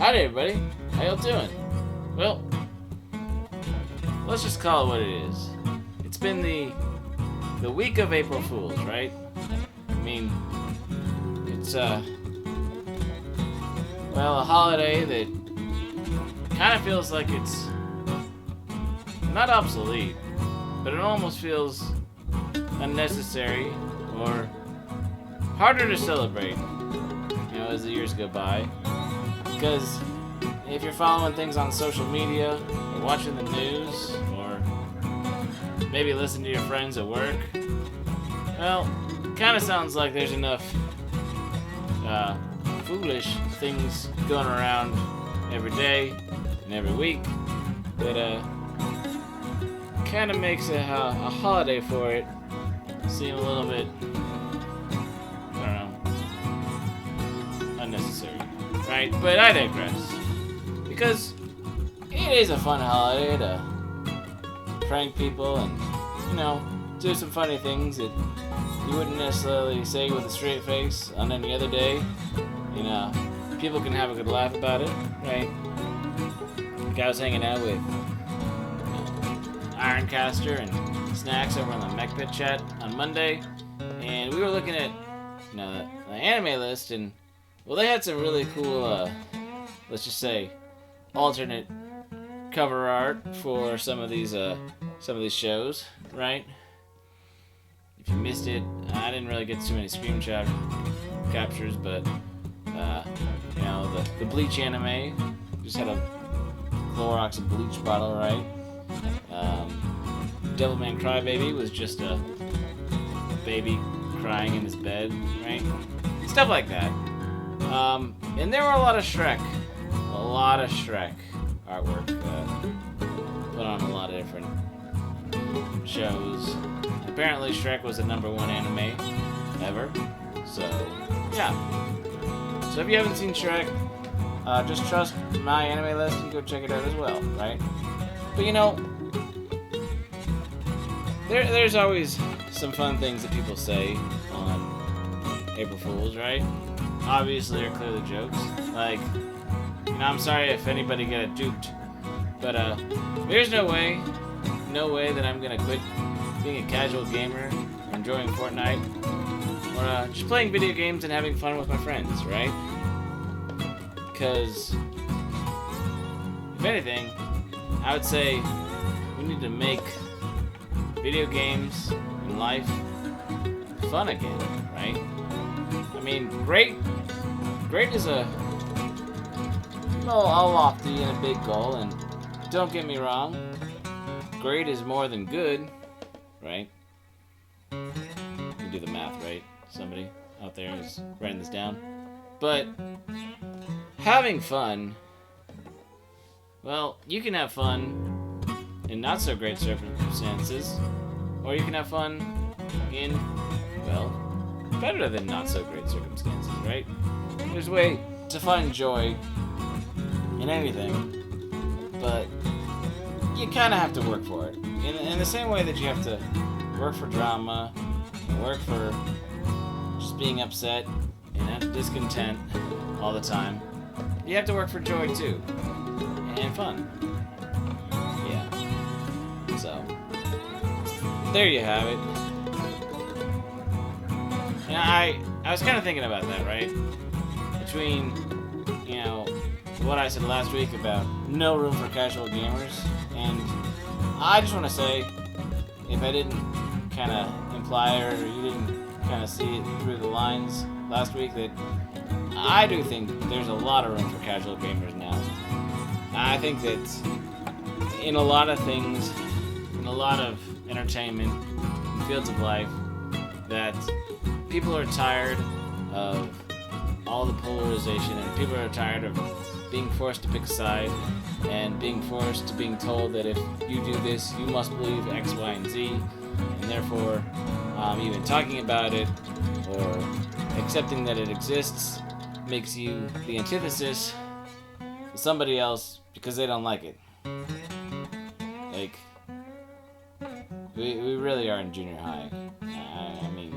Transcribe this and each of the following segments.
Howdy everybody, how y'all doing? Well, let's just call it what it is. It's been the week of April Fools, right? I mean, it's a holiday that kind of feels like it's not obsolete, but it almost feels unnecessary or harder to celebrate, as the years go by. Because if you're following things on social media, or watching the news, or maybe listening to your friends at work, well, it kind of sounds like there's enough foolish things going around every day and every week that kind of makes a holiday for it seem a little bit, unnecessary, right? But I digress, because it is a fun holiday to prank people and, do some funny things that you wouldn't necessarily say with a straight face on any other day. People can have a good laugh about it, right? Like I was hanging out with Ironcaster and Snacks over on the Mech Pit chat on Monday, and we were looking at, the anime list, and well, they had some really cool, let's just say, alternate cover art for some of these shows, right? If you missed it, I didn't really get too many screen captures, but the Bleach anime just had a Clorox bleach bottle, right? Devilman Crybaby was just a baby crying in his bed, right? Stuff like that. And there were a lot of Shrek artwork put on a lot of different shows. Apparently Shrek was the #1 anime ever, so yeah. So if you haven't seen Shrek, just trust my anime list and go check it out as well, right? But there's always some fun things that people say on April Fools, right? Obviously, they're clearly jokes. Like, I'm sorry if anybody got duped, but there's no way that I'm gonna quit being a casual gamer, or enjoying Fortnite, or just playing video games and having fun with my friends, right? Because if anything, I would say we need to make video games and life fun again, right? I mean, great is a lofty and a big goal, and don't get me wrong, great is more than good, right? You do the math, right? Somebody out there is writing this down. But having fun, well, you can have fun in not so great circumstances, or you can have fun in, better than not so great circumstances, right? There's a way to find joy in anything, but you kind of have to work for it. In the same way that you have to work for drama, and work for just being upset and discontent all the time, you have to work for joy too, and fun. Yeah. So, there you have it. And I was kind of thinking about that, right? Between, what I said last week about no room for casual gamers, and I just want to say, if I didn't kind of imply or you didn't kind of see it through the lines last week, that I do think there's a lot of room for casual gamers now. I think that in a lot of things, in a lot of entertainment, fields of life, that people are tired of all the polarization, and people are tired of being forced to pick a side, and being forced to being told that if you do this, you must believe X, Y, and Z, and therefore even talking about it or accepting that it exists makes you the antithesis of somebody else because they don't like it. Like, we really are in junior high. I mean,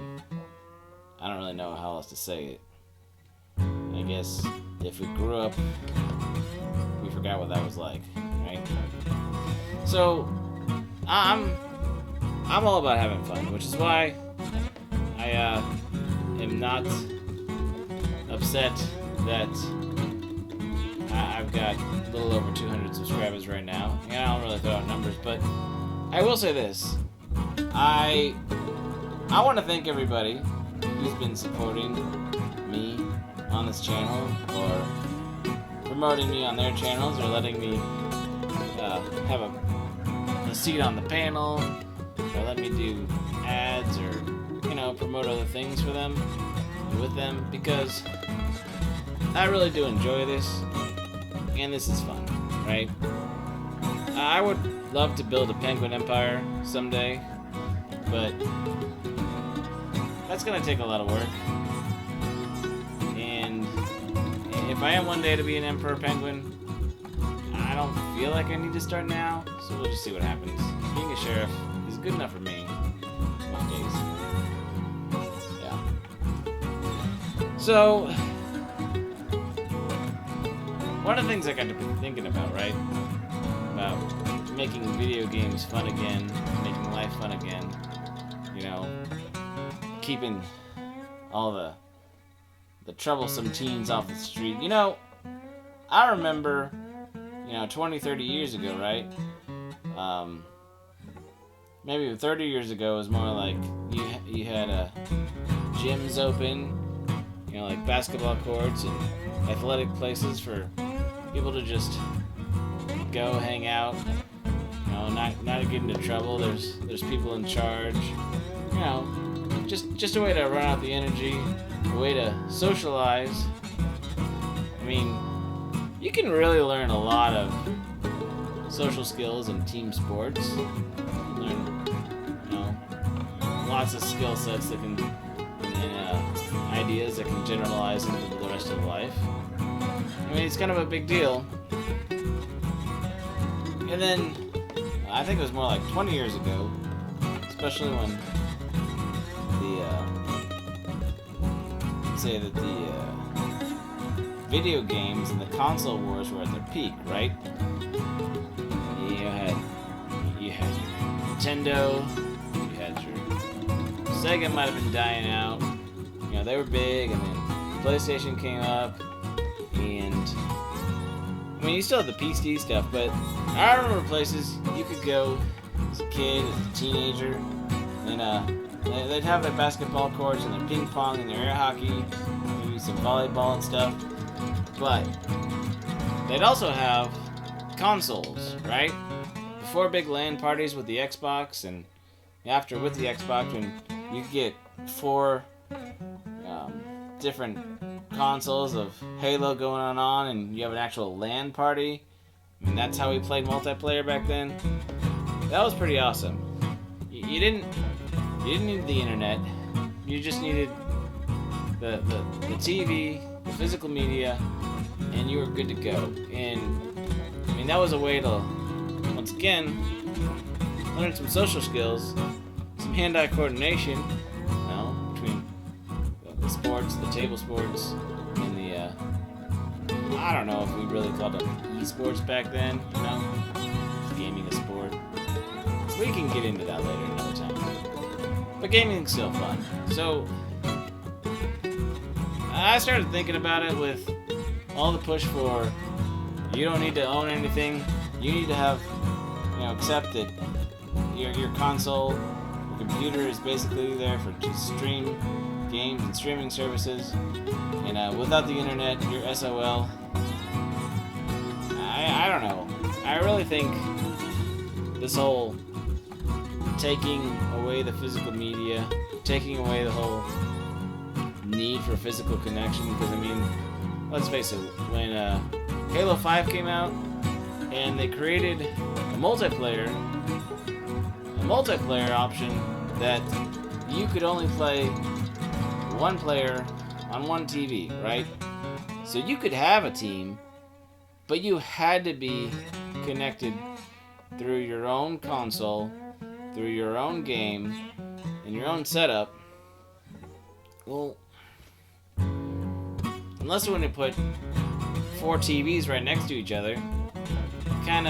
I don't really know how else to say it. I guess if we grew up we forgot what that was like, right? So I'm all about having fun, which is why I am not upset that I've got a little over 200 subscribers right now. I don't really throw out numbers, but I will say this. I want to thank everybody who's been supporting me on this channel, or promoting me on their channels, or letting me have a seat on the panel, or let me do ads, or promote other things for them and with them, because I really do enjoy this, and this is fun, right? I would love to build a penguin empire someday, but that's gonna take a lot of work. And if I am one day to be an emperor penguin, I don't feel like I need to start now, so we'll just see what happens. Being a sheriff is good enough for me most days. Yeah. So, one of the things I got to be thinking about, right? About making video games fun again, making life fun again. Keeping all the troublesome teens off the street. I remember, 20, 30 years ago, right? Maybe 30 years ago, it was more like you had gyms open, like basketball courts and athletic places for people to just go hang out, not get into trouble. There's people in charge, just a way to run out the energy, a way to socialize. I mean, you can really learn a lot of social skills in team sports. You learn, lots of skill sets that can, and ideas that can generalize into the rest of life. I mean, it's kind of a big deal. And then, I think it was more like 20 years ago, especially when the video games and the console wars were at their peak, right? You had your Nintendo, you had your Sega might have been dying out. They were big, and then PlayStation came up, and I mean, you still had the PC stuff, but I remember places you could go as a kid, as a teenager, and they'd have their basketball courts and their ping pong and their air hockey, maybe some volleyball and stuff, but they'd also have consoles, right? Before big LAN parties with the Xbox, and after with the Xbox, when you could get 4 different consoles of Halo going on, and you have an actual LAN party. I mean, that's how we played multiplayer back then. That was pretty awesome. You didn't need the internet. You just needed the TV, the physical media, and you were good to go. And I mean, that was a way to, once again, learn some social skills, some hand-eye coordination, between the sports, the table sports, and the I don't know if we really called them esports back then. Gaming a sport. We can get into that later another time. But gaming's still fun. So I started thinking about it with all the push for you don't need to own anything. You need to have, accept that your console, your computer is basically there for to stream games and streaming services. And without the internet, you're SOL. I don't know. I really think this whole taking away the physical media, taking away the whole need for physical connection, because I mean, let's face it, when Halo 5 came out and they created a multiplayer option that you could only play one player on one TV, right? So you could have a team, but you had to be connected through your own console, through your own game, and your own setup. Well, unless when you put 4 TVs right next to each other, kind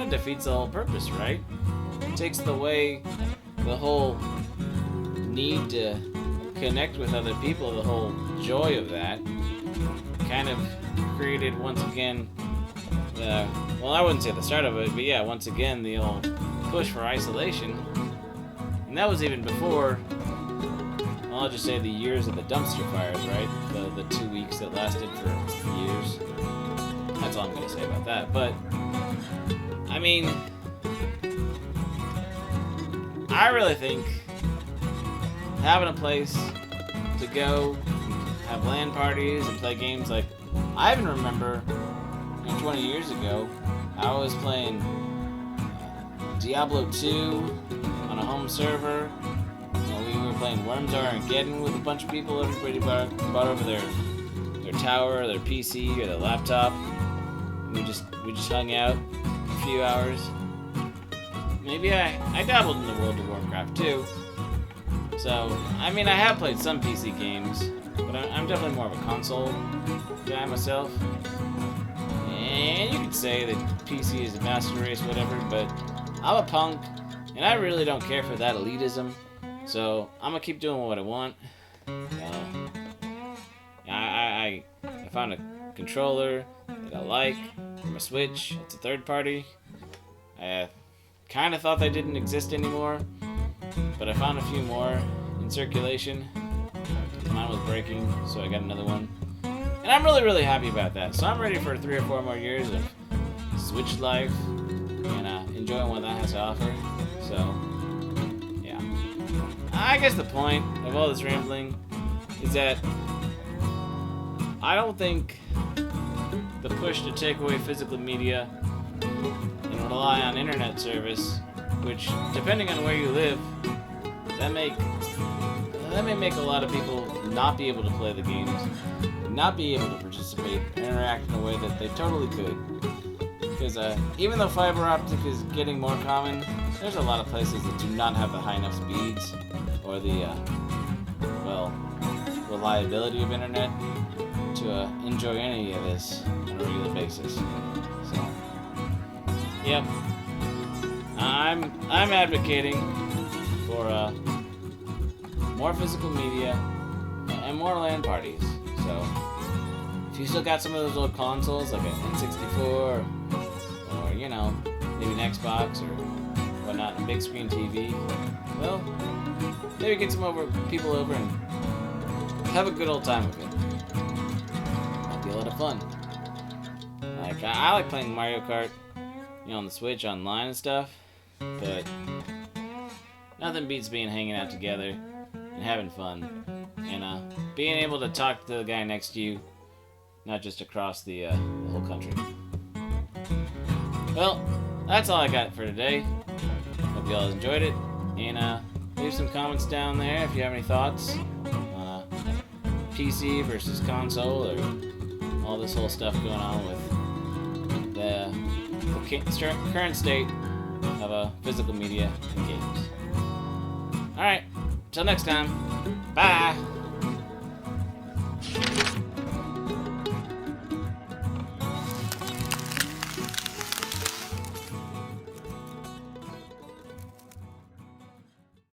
of defeats the whole purpose, right? It takes away the whole need to connect with other people, the whole joy of that. Kind of created once again, well, I wouldn't say the start of it, but yeah, once again, the old push for isolation. And that was even before, well, I'll just say the years of the dumpster fires, right? The 2 weeks that lasted for years. That's all I'm going to say about that. But, I mean, I really think having a place to go, have LAN parties, and play games like, I even remember 20 years ago, I was playing Diablo 2 on a home server. We were playing Worms Armageddon with a bunch of people. Everybody brought over their tower, their PC, or their laptop. We just hung out a few hours. Maybe I dabbled in the World of Warcraft too. So, I mean, I have played some PC games, but I'm definitely more of a console guy myself. And you could say that PC is a master race, whatever, but I'm a punk, and I really don't care for that elitism. So I'm gonna keep doing what I want. I found a controller that I like from a Switch. It's a third party. I kind of thought they didn't exist anymore, but I found a few more in circulation. Mine was breaking, so I got another one. And I'm really, really happy about that. So I'm ready for 3 or 4 more years of Switch life and enjoying what that has to offer. So, yeah. I guess the point of all this rambling is that I don't think the push to take away physical media and rely on internet service, which, depending on where you live, that may make a lot of people not be able to play the games, not be able to participate and interact in a way that they totally could. Because even though fiber optic is getting more common, there's a lot of places that do not have the high enough speeds or the, reliability of internet to enjoy any of this on a regular basis. So, yep. I'm advocating for more physical media and more LAN parties. So, if you still got some of those old consoles, like an N64, or maybe an Xbox or whatnot, a big screen TV, well, maybe get some people over and have a good old time with it. Might be a lot of fun. Like, I like playing Mario Kart, on the Switch online and stuff, but nothing beats hanging out together and having fun, and being able to talk to the guy next to you, not just across the whole country. Well, that's all I got for today. Hope you all enjoyed it, and leave some comments down there if you have any thoughts on PC versus console, or all this whole stuff going on with the current state of physical media and games. Alright, till next time, bye!